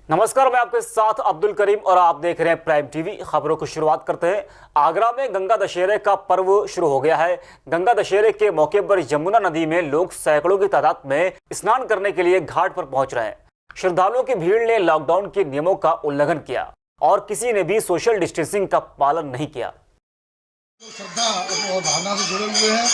नमस्कार, मैं आपके साथ अब्दुल करीम और आप देख रहे हैं प्राइम टीवी। खबरों की शुरुआत करते हैं। आगरा में गंगा दशहरे का पर्व शुरू हो गया है। गंगा दशहरे के मौके पर यमुना नदी में लोग सैकड़ों की तादाद में स्नान करने के लिए घाट पर पहुंच रहे हैं। श्रद्धालुओं की भीड़ ने लॉकडाउन के नियमों का उल्लंघन किया और किसी ने भी सोशल डिस्टेंसिंग का पालन नहीं किया। श्रद्धा और भावना से जुड़े हुए हैं,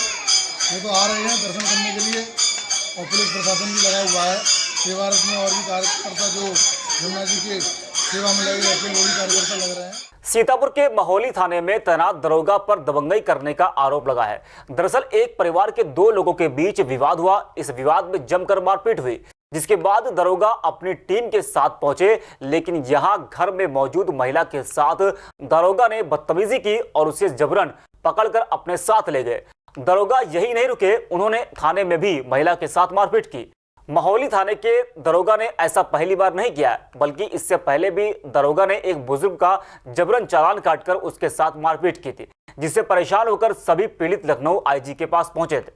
वो तो आ रहे हैं दर्शन करने के लिए और पुलिस प्रशासन भी लगा हुआ है। सेवारत में और भी कार्यकर्ता जो यमुना जी के सेवा में लगे रहते हैं वो भी कार्यकर्ता लग रहे हैं। सीतापुर के महोली थाने में तैनात दरोगा पर दबंगई करने का आरोप लगा है। दरअसल एक परिवार के दो लोगों के बीच विवाद हुआ। इस विवाद में जमकर मारपीट हुई, जिसके बाद दरोगा अपनी टीम के साथ पहुंचे, लेकिन यहां घर में मौजूद महिला के साथ दरोगा ने बदतमीजी की और उसे जबरन पकड़कर अपने साथ ले गए। दरोगा यही नहीं रुके, उन्होंने थाने में भी महिला के साथ मारपीट की। महोली थाने के दरोगा ने ऐसा पहली बार नहीं किया, बल्कि इससे पहले भी दरोगा ने एक बुजुर्ग का जबरन चालान काटकर उसके साथ मारपीट की थी, जिससे परेशान होकर सभी पीड़ित लखनऊ आईजी के पास पहुंचे थे।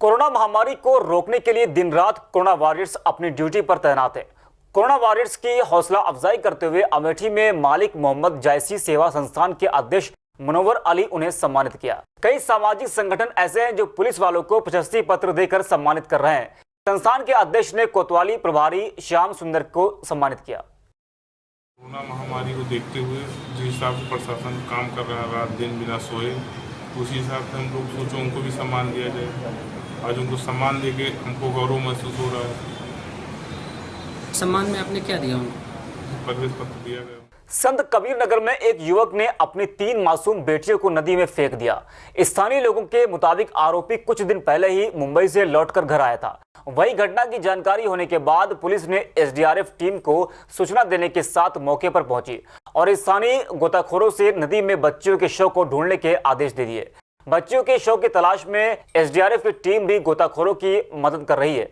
कोरोना महामारी को रोकने के लिए दिन रात कोरोना वॉरियर्स अपनी ड्यूटी पर तैनात हैं। कोरोना वॉरियर्स की हौसला अफजाई करते हुए अमेठी में मालिक मोहम्मद जायसी सेवा संस्थान के अध्यक्ष मुनव्वर अली उन्हें सम्मानित किया। कई सामाजिक संगठन ऐसे हैं जो पुलिस वालों को प्रशस्ति पत्र देकर सम्मानित कर रहे हैं। संस्थान के अध्यक्ष ने कोतवाली प्रभारी श्याम सुंदर को सम्मानित किया। कोरोना महामारी को देखते हुए जिस हिसाब से प्रशासन काम कर रहा है रात दिन बिना सोए, उसी हिसाब से हम लोग सोचो उनको भी सम्मान दिया जाए। आज उनको सम्मान देके हमको गौरव महसूस हो रहा है। सम्मान में आपने क्या दिया उनको? प्रवेश पत्र दिया गया। संत कबीर नगर में एक युवक ने अपनी 3 मासूम बेटियों को नदी में फेंक दिया। स्थानीय लोगों के मुताबिक आरोपी कुछ दिन पहले ही मुंबई से लौटकर घर आया था। वही घटना की जानकारी होने के बाद पुलिस ने एसडीआरएफ टीम को सूचना देने के साथ मौके पर पहुंची और स्थानीय गोताखोरों से नदी में बच्चियों के शव को ढूंढने के आदेश दे दिए। बच्चियों के शव की तलाश में एसडीआरएफ की टीम भी गोताखोरों की मदद कर रही है।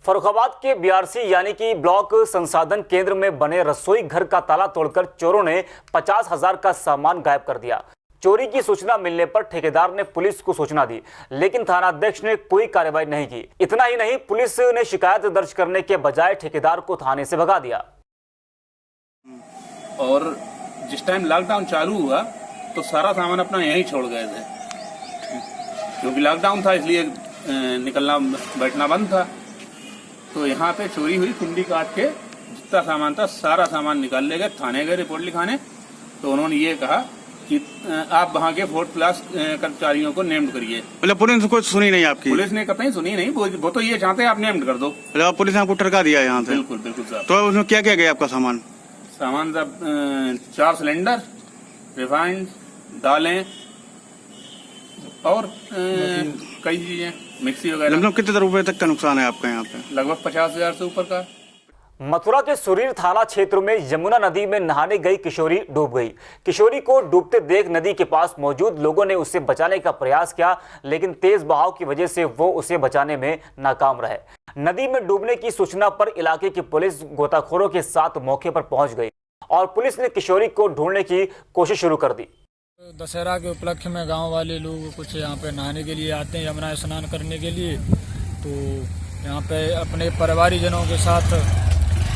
फर्रुखाबाद के बीआरसी यानी कि ब्लॉक संसाधन केंद्र में बने रसोई घर का ताला तोड़कर चोरों ने 50,000 का सामान गायब कर दिया। चोरी की सूचना मिलने पर ठेकेदार ने पुलिस को सूचना दी, लेकिन थानाध्यक्ष ने कोई कार्रवाई नहीं की। इतना ही नहीं, पुलिस ने शिकायत दर्ज करने के बजाय ठेकेदार को थाने से भगा दिया। और जिस टाइम लॉकडाउन चालू हुआ तो सारा सामान अपना यहीं छोड़ गए थे, क्योंकि लॉकडाउन था इसलिए निकलना बैठना बंद था। तो यहाँ पे चोरी हुई, कुंडी काट के जितना सामान था सारा सामान निकाल ले गए। थाने गए रिपोर्ट लिखाने, तो उन्होंने ये कहा कि आप वहाँ के 4th क्लास कर्मचारियों को नेम्ड करिए। मतलब पुलिस को सुनी नहीं आपकी? पुलिस ने कतई सुनी नहीं, वो तो ये चाहते हैं आप नेम्ड कर दो। मतलब पुलिस ने आपको टरका दिया यहाँ से? बिल्कुल बिल्कुल साहब। तो उसमें क्या क्या गया आपका सामान? सामान था 4 सिलेंडर, रिफाइंड, दालें और कई चीजें, मिक्सी वगैरह। मतलब कितने रुपए तक का नुकसान है आपका यहाँ पे? लगभग 50,000 से ऊपर का। मथुरा के सुरीर थाना क्षेत्र में यमुना नदी में नहाने गई किशोरी डूब गई। किशोरी को डूबते देख नदी के पास मौजूद लोगों ने उसे बचाने का प्रयास किया, लेकिन तेज बहाव की वजह से वो उसे बचाने में नाकाम रहे। नदी में डूबने की सूचना पर इलाके की पुलिस गोताखोरों के साथ मौके पर पहुंच गई और पुलिस ने किशोरी को ढूंढने की कोशिश शुरू कर दी। दशहरा के उपलक्ष्य में गांव वाले लोग कुछ यहाँ पे नहाने के लिए आते हैं, यमुना स्नान करने के लिए। तो यहाँ पे अपने परिवारीजनों के साथ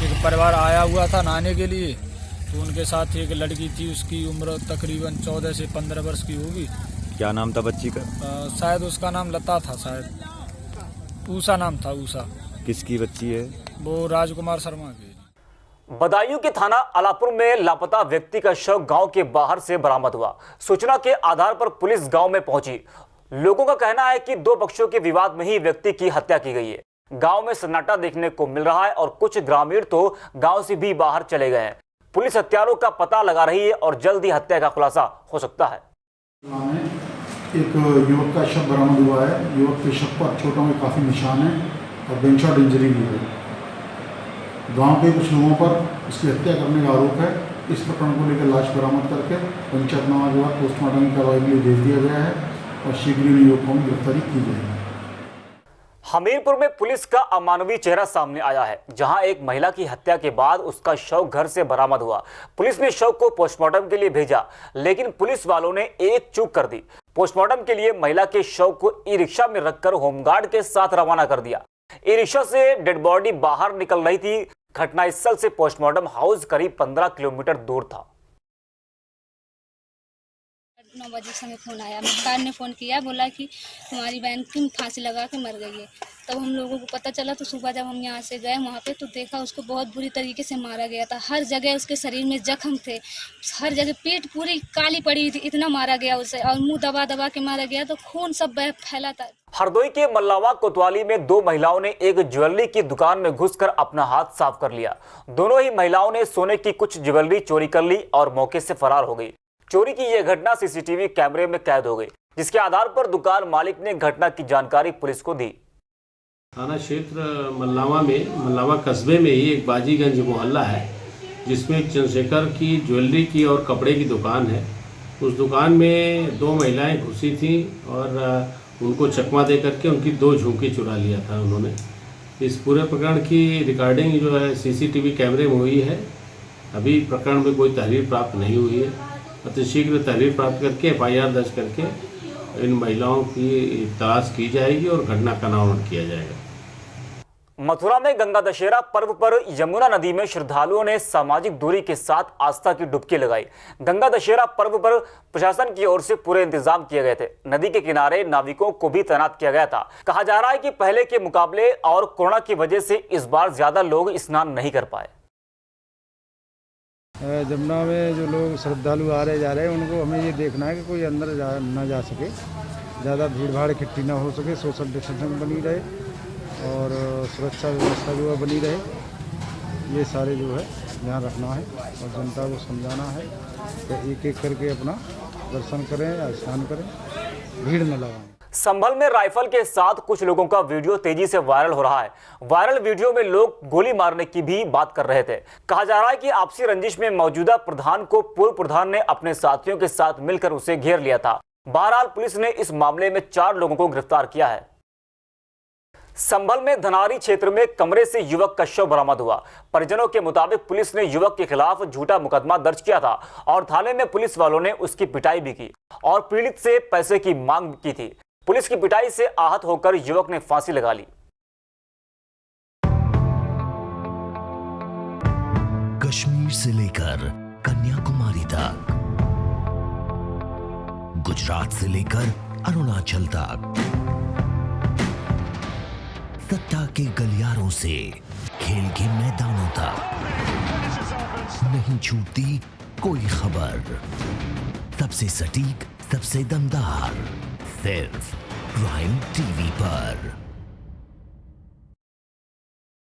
एक परिवार आया हुआ था नहाने के लिए। तो उनके साथ एक लड़की थी, उसकी उम्र तकरीबन 14 से 15 वर्ष की होगी। क्या नाम था बच्ची का? शायद उसका नाम लता था, शायद ऊषा नाम था। ऊषा किसकी बच्ची है? वो राजकुमार शर्मा की। बदायूं के थाना अलापुर में लापता व्यक्ति का शव गांव के बाहर से बरामद हुआ। सूचना के आधार पर पुलिस गांव में पहुंची। लोगों का कहना है कि 2 पक्षों के विवाद में ही व्यक्ति की हत्या की गई है। गांव में सन्नाटा देखने को मिल रहा है और कुछ ग्रामीण तो गांव से भी बाहर चले गए हैं। पुलिस हत्यारों का पता लगा रही है और जल्द ही हत्या का खुलासा हो सकता है। एक युवक का शव बरामद हुआ है। युवक के शव पर चोटों में काफी निशान है और गनशॉट इंजरी भी है। गांव के कुछ लोगों पर इसकी हत्या करने का आरोप है। इस प्रकरण को लेकर लाश बरामद करके पंचायतनामा के बाद पोस्टमार्टम की कार्रवाई के लिए भेज दिया गया है और शीघ्र ही युवकों की गिरफ्तारी की जाएगी। हमीरपुर में पुलिस का अमानवीय चेहरा सामने आया है, जहां एक महिला की हत्या के बाद उसका शव घर से बरामद हुआ। पुलिस ने शव को पोस्टमार्टम के लिए भेजा, लेकिन पुलिस वालों ने एक चूक कर दी। पोस्टमार्टम के लिए महिला के शव को ई रिक्शा में रखकर होमगार्ड के साथ रवाना कर दिया। ई रिक्शा से डेड बॉडी बाहर निकल रही थी। घटनास्थल से पोस्टमार्टम हाउस करीब 15 किलोमीटर दूर था। 9 बजे समय फ़ोन आया, मुख्तार ने फ़ोन किया, बोला कि तुम्हारी बहन की फांसी लगा के मर गई है। तब हम लोगों को पता चला तो सुबह जब हम यहाँ से गए वहाँ पे तो देखा उसको बहुत बुरी तरीके से मारा गया था। हर जगह उसके शरीर में जख्म थे, हर जगह पेट पूरी काली पड़ी थी, इतना मारा गया उसे, और मुंह दबा दबा के मारा गया तो खून सब फैला था। हरदोई के मल्लावा कोतवाली में 2 महिलाओं ने एक ज्वेलरी की दुकान में घुसकर अपना हाथ साफ कर लिया। दोनों ही महिलाओं ने सोने की कुछ ज्वेलरी चोरी कर ली और मौके से फरार हो गई। चोरी की यह घटना सीसीटीवी कैमरे में कैद हो गई, जिसके आधार पर दुकान मालिक ने घटना की जानकारी पुलिस को दी। थाना क्षेत्र मल्लावा कस्बे में ही एक बाजीगंज मोहल्ला है, जिसमें एक चंद्रशेखर की ज्वेलरी की और कपड़े की दुकान है। उस दुकान में 2 महिलाएं घुसी थी और उनको चकमा दे करके उनकी 2 झुमके चुरा लिया था उन्होंने। इस पूरे प्रकरण की रिकॉर्डिंग जो है सीसीटीवी कैमरे में हुई है। अभी प्रकरण में कोई तहरीर प्राप्त नहीं हुई है। अतिशीघ्र तहरीर प्राप्त करके FIR दर्ज करके इन महिलाओं की तलाश की जाएगी और घटना का अनावरण किया जाएगा। मथुरा में गंगा दशहरा पर्व पर यमुना नदी में श्रद्धालुओं ने सामाजिक दूरी के साथ आस्था की डुबकी लगाई। गंगा दशहरा पर्व पर प्रशासन की ओर से पूरे इंतजाम किए गए थे। नदी के किनारे नाविकों को भी तैनात किया गया था। कहा जा रहा है कि पहले के मुकाबले और कोरोना की वजह से इस बार ज्यादा लोग स्नान नहीं कर पाए। जमुना में जो लोग श्रद्धालु आ रहे जा रहे हैं उनको हमें ये देखना है कि कोई अंदर ना जा सके, ज़्यादा भीड़ भाड़ इकट्ठी ना हो सके, सोशल डिस्टेंसिंग बनी रहे और सुरक्षा व्यवस्था जो है बनी रहे। ये सारे जो है ध्यान रखना है और जनता को समझाना है कि एक एक करके अपना दर्शन करें या स्नान करें, भीड़ न लगाएं। संभल में राइफल के साथ कुछ लोगों का वीडियो तेजी से वायरल हो रहा है। वायरल वीडियो में लोग गोली मारने की भी बात कर रहे थे। कहा जा रहा है कि आपसी रंजिश में मौजूदा प्रधान को पूर्व प्रधान ने अपने साथियों के साथ मिलकर उसे घेर लिया था। बहरहाल पुलिस ने इस मामले में 4 लोगों को गिरफ्तार किया है। संभल में धनारी क्षेत्र में कमरे से युवक का शव बरामद हुआ। परिजनों के मुताबिक पुलिस ने युवक के खिलाफ झूठा मुकदमा दर्ज किया था और थाने में पुलिस वालों ने उसकी पिटाई भी की और पीड़ित से पैसे की मांग की थी। पुलिस की पिटाई से आहत होकर युवक ने फांसी लगा ली। कश्मीर से लेकर कन्याकुमारी तक, गुजरात से लेकर अरुणाचल तक, सत्ता के गलियारों से खेल के मैदानों तक, नहीं छूटती कोई खबर। सबसे सटीक, सबसे दमदार, सिर्फ प्राइम टीवी पर।